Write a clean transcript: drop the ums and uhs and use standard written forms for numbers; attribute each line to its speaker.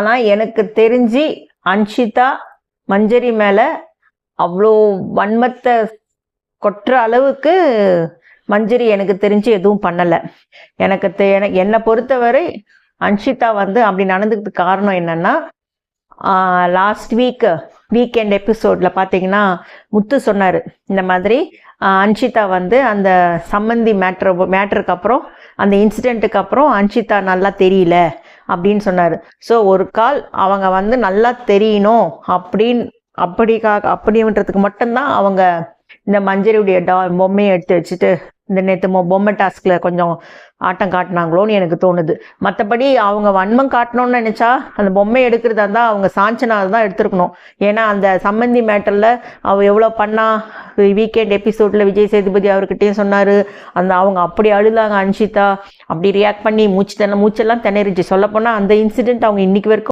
Speaker 1: ஆனால் எனக்கு தெரிஞ்சு அன்ஷிதா மஞ்சரி மேலே அவ்வளோ வன்மத்தை கொட்டுற அளவுக்கு மஞ்சரி எனக்கு தெரிஞ்சு எதுவும் பண்ணலை. என்னை பொறுத்தவரை அன்ஷிதா வந்து அப்படி நடந்துக்கிறதுக்கு காரணம் என்னன்னா, லாஸ்ட் வீக்கெண்ட் எபிசோடில் பார்த்தீங்கன்னா முத்து சொன்னார், இந்த மாதிரி அன்ஷிதா வந்து அந்த சம்மந்தி மேட்டருக்கு அப்புறம் அந்த இன்சிடெண்ட்டுக்கு அப்புறம் அன்ஷிதா நல்லா தெரியல அப்படின்னு சொன்னார். ஸோ ஒரு கால் அவங்க வந்து நல்லா தெரியணும் அப்படின்றதுக்கு மட்டும்தான் அவங்க இந்த மஞ்சரியுடைய பொம்மையை எடுத்து வச்சுட்டு இந்த நேற்று பொம்மை டாஸ்கில் கொஞ்சம் ஆட்டம் காட்டினாங்களோன்னு எனக்கு தோணுது. மற்றபடி அவங்க வன்மம் காட்டணும்னு நினச்சா அந்த பொம்மை எடுக்கிறதா இருந்தால் அவங்க சாஞ்சனாக தான் எடுத்துருக்கணும். ஏன்னா அந்த சம்மந்தி மேட்டரில் அவள் எவ்வளோ பண்ணா, வீக்கெண்ட் எபிசோடில் விஜய் சேதுபதி அவர்கிட்டையும் சொன்னார், அவங்க அப்படி அழுதாங்க அன்ஷிதா, அப்படி ரியாக்ட் பண்ணி மூச்செல்லாம் திணறிச்சு. சொல்லப்போனால் அந்த இன்சிடெண்ட் அவங்க இன்னைக்கு வரைக்கும்